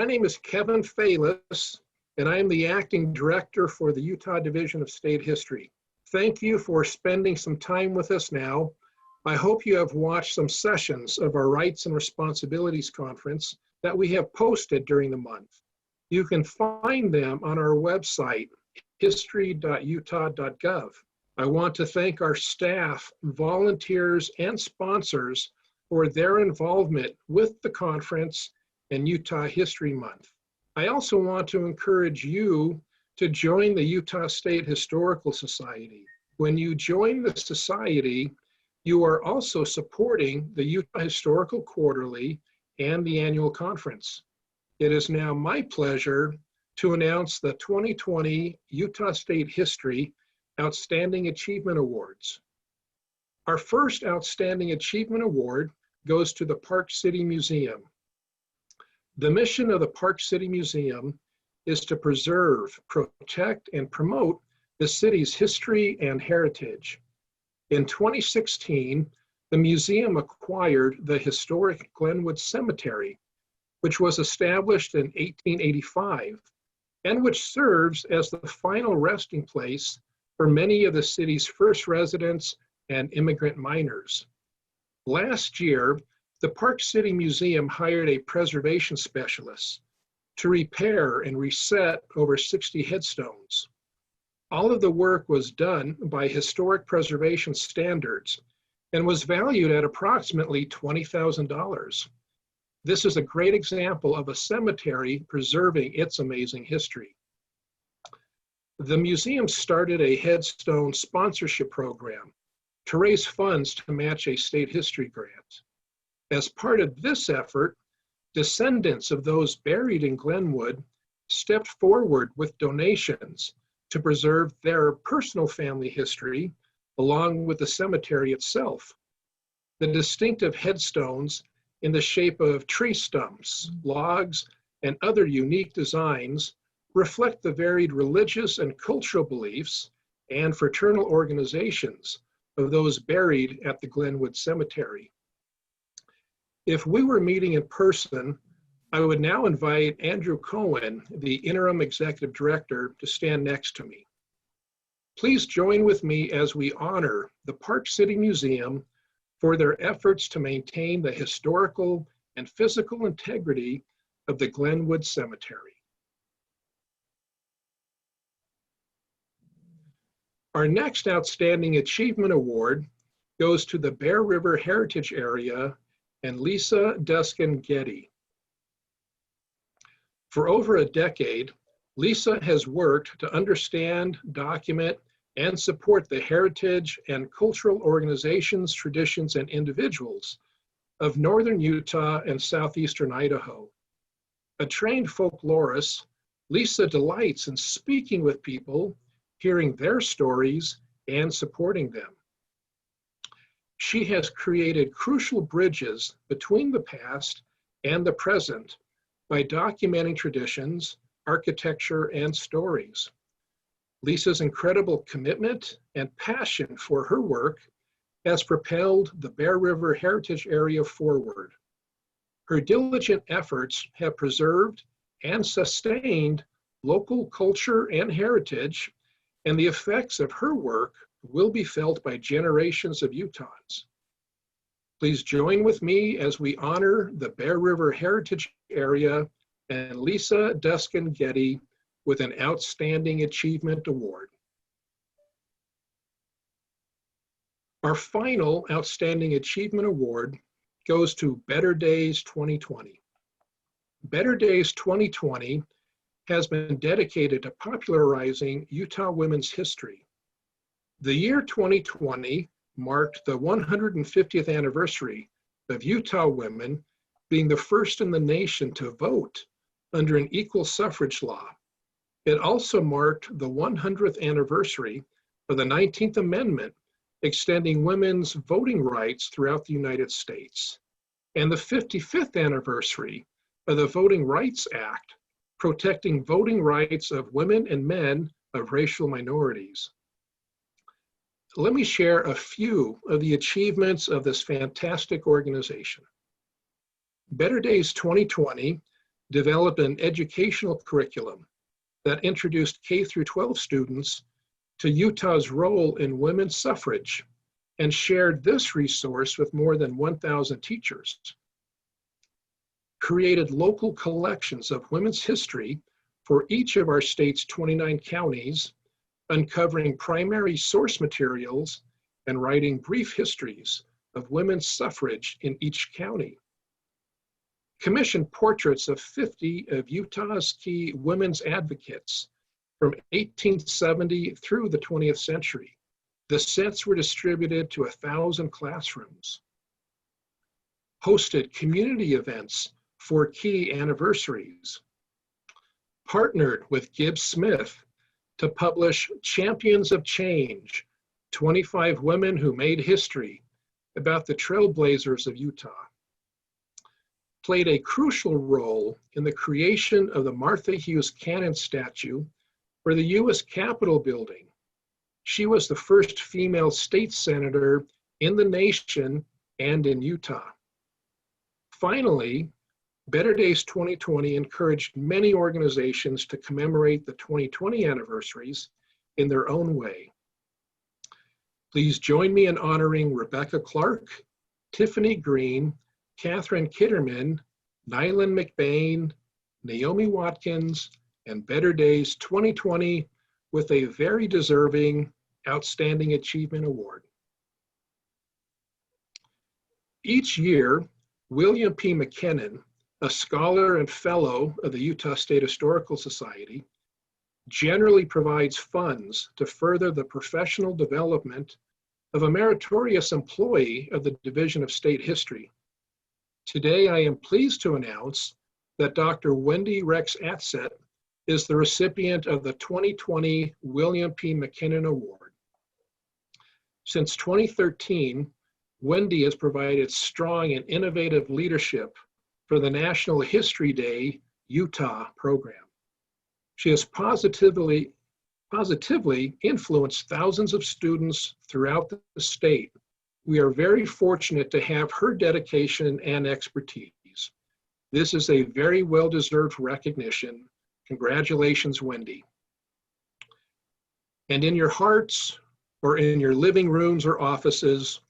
name is Kevin Faylis, and I am the Acting Director for the Utah Division of State History. Thank you for spending some time with us now. I hope you have watched some sessions of our Rights and Responsibilities Conference that we have posted during the month. You can find them on our website, history.utah.gov. I want to thank our staff, volunteers, and sponsors for their involvement with the conference and Utah History Month. I also want to encourage you to join the Utah State Historical Society. When you join the society, you are also supporting the Utah Historical Quarterly and the annual conference. It is now my pleasure to announce the 2020 Utah State History Outstanding Achievement Awards. Our first Outstanding Achievement Award goes to the Park City Museum. The mission of the Park City Museum is to preserve, protect, and promote the city's history and heritage. In 2016, the museum acquired the historic Glenwood Cemetery, which was established in 1885, and which serves as the final resting place for many of the city's first residents and immigrant miners. Last year, the Park City Museum hired a preservation specialist to repair and reset over 60 headstones. All of the work was done by historic preservation standards and was valued at approximately $20,000. This is a great example of a cemetery preserving its amazing history. The museum started a headstone sponsorship program to raise funds to match a state history grant. As part of this effort, descendants of those buried in Glenwood stepped forward with donations to preserve their personal family history along with the cemetery itself. The distinctive headstones in the shape of tree stumps, logs, and other unique designs reflect the varied religious and cultural beliefs and fraternal organizations of those buried at the Glenwood Cemetery. If we were meeting in person, I would now invite Andrew Cohen, the Interim Executive Director, to stand next to me. Please join with me as we honor the Park City Museum for their efforts to maintain the historical and physical integrity of the Glenwood Cemetery. Our next Outstanding Achievement Award goes to the Bear River Heritage Area and Lisa Duskin Goede. For over a decade, Lisa has worked to understand, document, and support the heritage and cultural organizations, traditions, and individuals of northern Utah and southeastern Idaho. A trained folklorist, Lisa delights in speaking with people, hearing their stories, and supporting them. She has created crucial bridges between the past and the present by documenting traditions, architecture, and stories. Lisa's incredible commitment and passion for her work has propelled the Bear River Heritage Area forward. Her diligent efforts have preserved and sustained local culture and heritage, and the effects of her work will be felt by generations of Utahns. Please join with me as we honor the Bear River Heritage Area and Lisa Duskin Goede with an Outstanding Achievement Award. Our final Outstanding Achievement Award goes to Better Days 2020. Better Days 2020 has been dedicated to popularizing Utah women's history. The year 2020 marked the 150th anniversary of Utah women being the first in the nation to vote under an equal suffrage law. It also marked the 100th anniversary of the 19th Amendment, extending women's voting rights throughout the United States, and the 55th anniversary of the Voting Rights Act, protecting voting rights of women and men of racial minorities. Let me share a few of the achievements of this fantastic organization. Better Days 2020 developed an educational curriculum that introduced K through 12 students to Utah's role in women's suffrage and shared this resource with more than 1,000 teachers. Created local collections of women's history for each of our state's 29 counties, uncovering primary source materials and writing brief histories of women's suffrage in each county. Commissioned portraits of 50 of Utah's key women's advocates from 1870 through the 20th century. The sets were distributed to 1,000 classrooms. Hosted community events for key anniversaries. Partnered with Gibbs Smith to publish Champions of Change, 25 Women Who Made History, about the trailblazers of Utah. Played a crucial role in the creation of the Martha Hughes Cannon statue for the U.S. Capitol building. She was the first female state senator in the nation and in Utah. Finally, Better Days 2020 encouraged many organizations to commemorate the 2020 anniversaries in their own way. Please join me in honoring Rebecca Clark, Tiffany Green, Catherine Kitterman, Nylan McBain, Naomi Watkins, and Better Days 2020 with a very deserving Outstanding Achievement Award. Each year, William P. McKinnon, a scholar and fellow of the Utah State Historical Society, generally provides funds to further the professional development of a meritorious employee of the Division of State History. Today, I am pleased to announce that Dr. Wendy Rex Atzett is the recipient of the 2020 William P. McKinnon Award. Since 2013, Wendy has provided strong and innovative leadership for the National History Day Utah program. She has positively influenced thousands of students throughout the state. We are very fortunate to have her dedication and expertise. This is a very well-deserved recognition. Congratulations, Wendy. And in your hearts or in your living rooms or offices,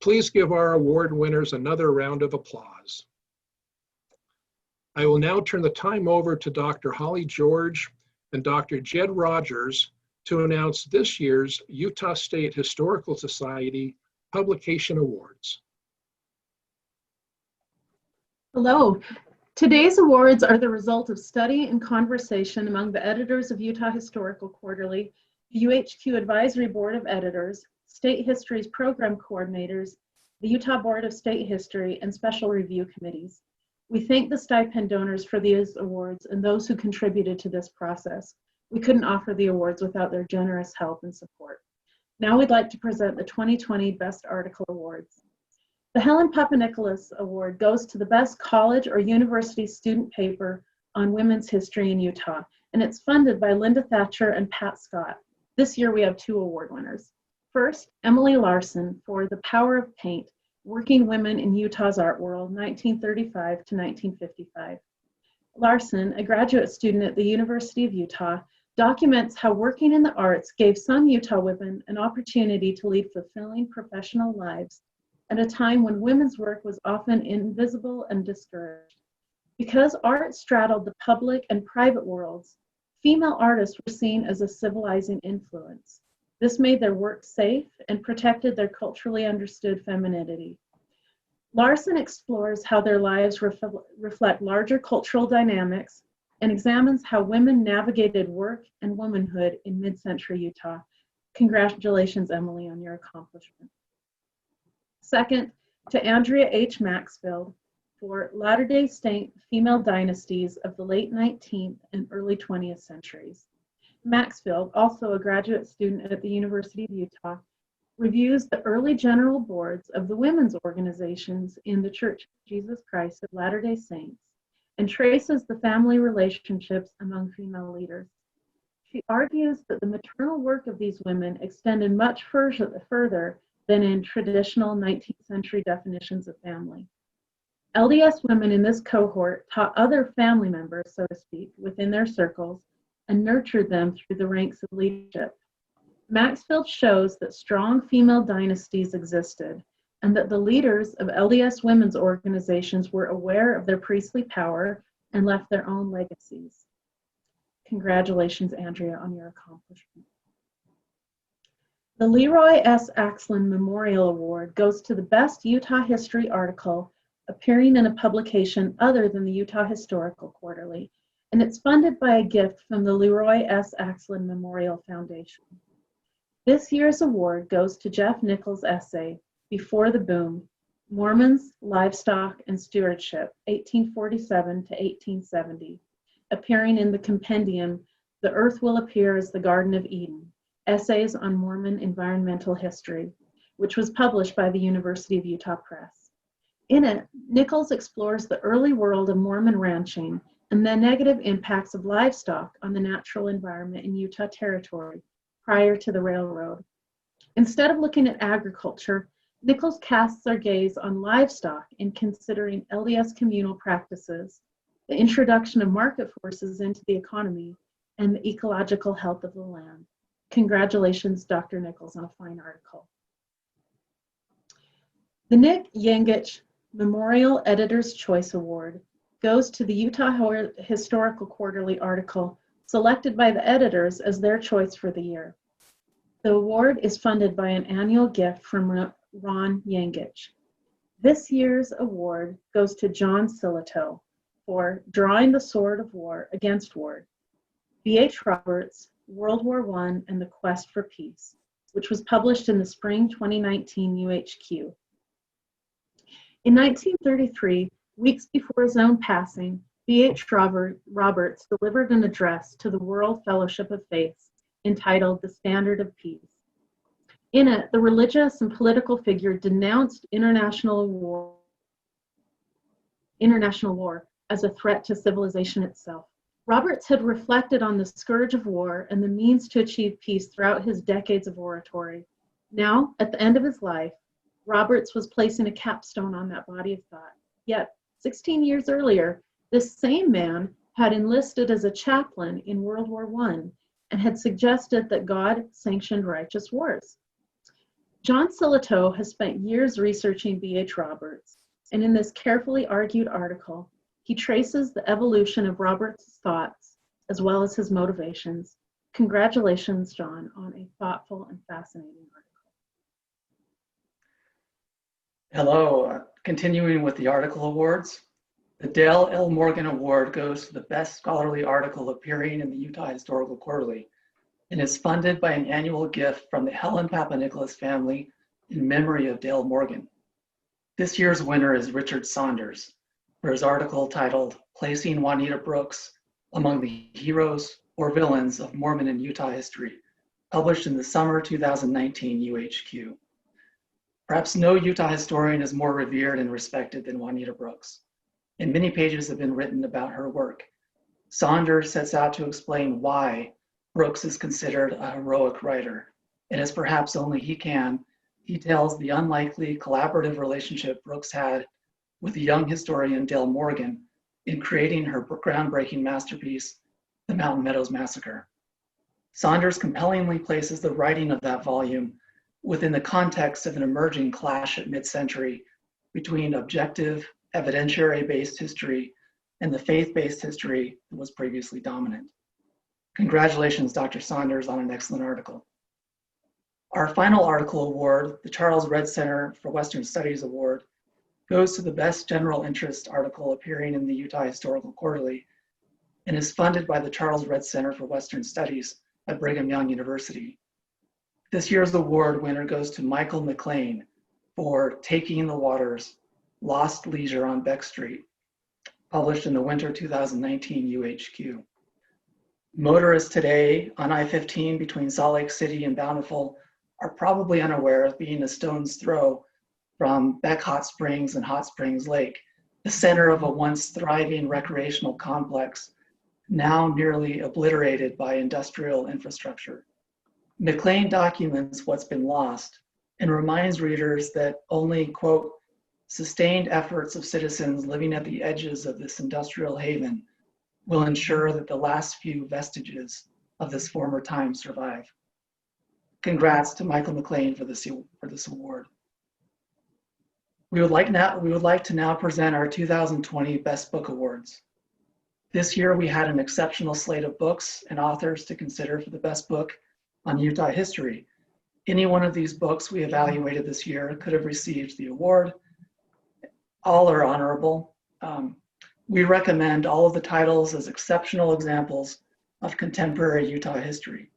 please give our award winners another round of applause. I will now turn the time over to Dr. Holly George and Dr. Jed Rogers to announce this year's Utah State Historical Society Publication Awards. Hello. Today's awards are the result of study and conversation among the editors of Utah Historical Quarterly, the UHQ Advisory Board of Editors, State History's program coordinators, the Utah Board of State History, and special review committees. We thank the stipend donors for these awards and those who contributed to this process. We couldn't offer the awards without their generous help and support. Now we'd like to present the 2020 Best Article Awards. The Helen Papanikolas Award goes to the best college or university student paper on women's history in Utah, and it's funded by Linda Thatcher and Pat Scott. This year we have 2 award winners. First, Emily Larson for The Power of Paint, Working Women in Utah's Art World, 1935 to 1955. Larson, a graduate student at the University of Utah, documents how working in the arts gave some Utah women an opportunity to lead fulfilling professional lives at a time when women's work was often invisible and discouraged. Because art straddled the public and private worlds, female artists were seen as a civilizing influence. This made their work safe and protected their culturally understood femininity. Larson explores how their lives reflect larger cultural dynamics and examines how women navigated work and womanhood in mid-century Utah. Congratulations, Emily, on your accomplishment. Second, to Andrea H. Maxfield for Latter-day Saint Female Dynasties of the late 19th and early 20th centuries. Maxfield, also a graduate student at the University of Utah, reviews the early general boards of the women's organizations in the Church of Jesus Christ of Latter-day Saints and traces the family relationships among female leaders. She argues that the maternal work of these women extended much further than in traditional 19th century definitions of family. LDS women in this cohort taught other family members, so to speak, within their circles and nurtured them through the ranks of leadership. Maxfield shows that strong female dynasties existed and that the leaders of LDS women's organizations were aware of their priestly power and left their own legacies. Congratulations, Andrea, on your accomplishment. The LeRoy S. Axland Memorial Award goes to the best Utah history article appearing in a publication other than the Utah Historical Quarterly, and it's funded by a gift from the LeRoy S. Axland Memorial Foundation. This year's award goes to Jeff Nichols' essay, Before the Boom, Mormons, Livestock, and Stewardship, 1847 to 1870, appearing in the compendium, The Earth Will Appear as the Garden of Eden, Essays on Mormon Environmental History, which was published by the University of Utah Press. In it, Nichols explores the early world of Mormon ranching and the negative impacts of livestock on the natural environment in Utah Territory prior to the railroad. Instead of looking at agriculture, Nichols casts our gaze on livestock in considering LDS communal practices, the introduction of market forces into the economy, and the ecological health of the land. Congratulations, Dr. Nichols, on a fine article. The Nick Yangich Memorial Editor's Choice Award goes to the Utah Historical Quarterly article selected by the editors as their choice for the year. The award is funded by an annual gift from Ron Yangich. This year's award goes to John Silito for Drawing the Sword of War Against War, B.H. Roberts, World War I and the Quest for Peace, which was published in the spring 2019 UHQ. In 1933, weeks before his own passing, B.H. Roberts delivered an address to the World Fellowship of Faiths entitled The Standard of Peace. In it, the religious and political figure denounced international war as a threat to civilization itself. Roberts had reflected on the scourge of war and the means to achieve peace throughout his decades of oratory. Now, at the end of his life, Roberts was placing a capstone on that body of thought. Yet, 16 years earlier, this same man had enlisted as a chaplain in World War I and had suggested that God sanctioned righteous wars. John Silito has spent years researching B.H. Roberts, and in this carefully argued article, he traces the evolution of Roberts' thoughts as well as his motivations. Congratulations, John, on a thoughtful and fascinating article. Hello, continuing with the article awards. The Dale L. Morgan Award goes to the best scholarly article appearing in the Utah Historical Quarterly and is funded by an annual gift from the Helen Papanikolas family in memory of Dale Morgan. This year's winner is Richard Saunders for his article titled Placing Juanita Brooks Among the Heroes or Villains of Mormon and Utah History, published in the summer 2019 UHQ. Perhaps no Utah historian is more revered and respected than Juanita Brooks, and many pages have been written about her work. Saunders sets out to explain why Brooks is considered a heroic writer, and as perhaps only he can, details the unlikely collaborative relationship Brooks had with the young historian Dale Morgan in creating her groundbreaking masterpiece, The Mountain Meadows Massacre. Saunders compellingly places the writing of that volume within the context of an emerging clash at mid-century between objective, evidentiary-based history and the faith-based history that was previously dominant. Congratulations, Dr. Saunders, on an excellent article. Our final article award, the Charles Redd Center for Western Studies Award, goes to the best general interest article appearing in the Utah Historical Quarterly and is funded by the Charles Redd Center for Western Studies at Brigham Young University. This year's award winner goes to Michael McLean for Taking the Waters, Lost Leisure on Beck Street, published in the winter 2019 UHQ. Motorists today on I-15 between Salt Lake City and Bountiful are probably unaware of being a stone's throw from Beck Hot Springs and Hot Springs Lake, the center of a once thriving recreational complex, now nearly obliterated by industrial infrastructure. McLean documents what's been lost and reminds readers that only, quote, sustained efforts of citizens living at the edges of this industrial haven will ensure that the last few vestiges of this former time survive. Congrats to Michael McLean for this award. We would like to now present our 2020 Best Book Awards. This year we had an exceptional slate of books and authors to consider for the best book on Utah history. Any one of these books we evaluated this year could have received the award. All are honorable. We recommend all of the titles as exceptional examples of contemporary Utah history.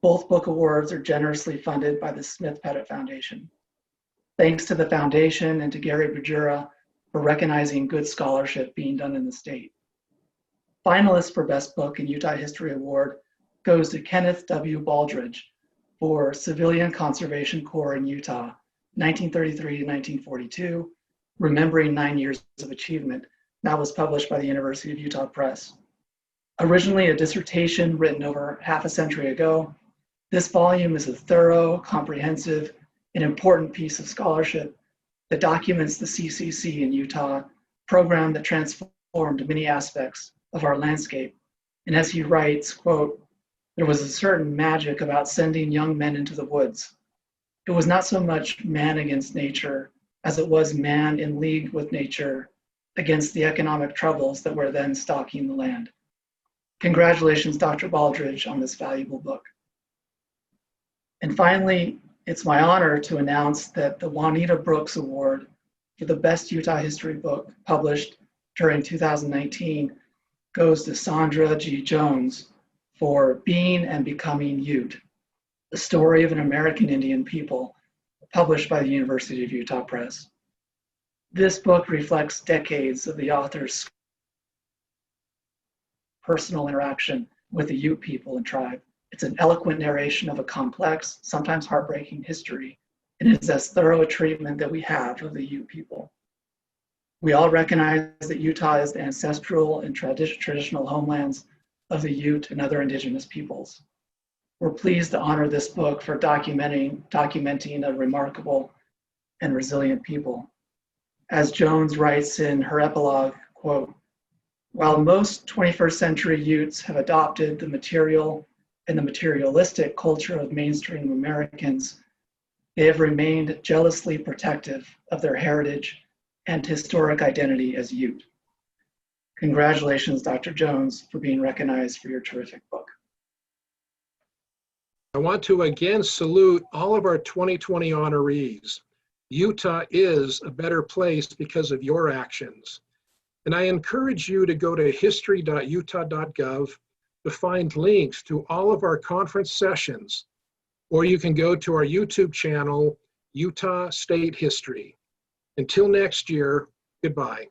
Both book awards are generously funded by the Smith-Pettit Foundation. Thanks to the foundation and to Gary Bajura for recognizing good scholarship being done in the state. Finalist for Best Book in Utah History Award goes to Kenneth W. Baldridge for Civilian Conservation Corps in Utah, 1933 to 1942, Remembering 9 Years of Achievement. That was published by the University of Utah Press. Originally a dissertation written over half a century ago, this volume is a thorough, comprehensive, and important piece of scholarship that documents the CCC in Utah program that transformed many aspects of our landscape. And as he writes, quote, "There was a certain magic about sending young men into the woods. It was not so much man against nature as it was man in league with nature against the economic troubles that were then stalking the land." Congratulations, Dr. Baldridge, on this valuable book. And finally, it's my honor to announce that the Juanita Brooks Award for the best Utah history book published during 2019 goes to Sondra G. Jones for Being and Becoming Ute, the story of an American Indian people, published by the University of Utah Press. This book reflects decades of the author's personal interaction with the Ute people and tribe. It's an eloquent narration of a complex, sometimes heartbreaking history, and it's as thorough a treatment that we have of the Ute people. We all recognize that Utah is the ancestral and traditional homelands of the Ute and other indigenous peoples. We're pleased to honor this book for documenting a remarkable and resilient people. As Jones writes in her epilogue, quote, "While most 21st century Utes have adopted the material and the materialistic culture of mainstream Americans, they have remained jealously protective of their heritage and historic identity as Ute." Congratulations, Dr. Jones, for being recognized for your terrific book. I want to again salute all of our 2020 honorees. Utah is a better place because of your actions. And I encourage you to go to history.utah.gov to find links to all of our conference sessions, or you can go to our YouTube channel, Utah State History. Until next year, goodbye.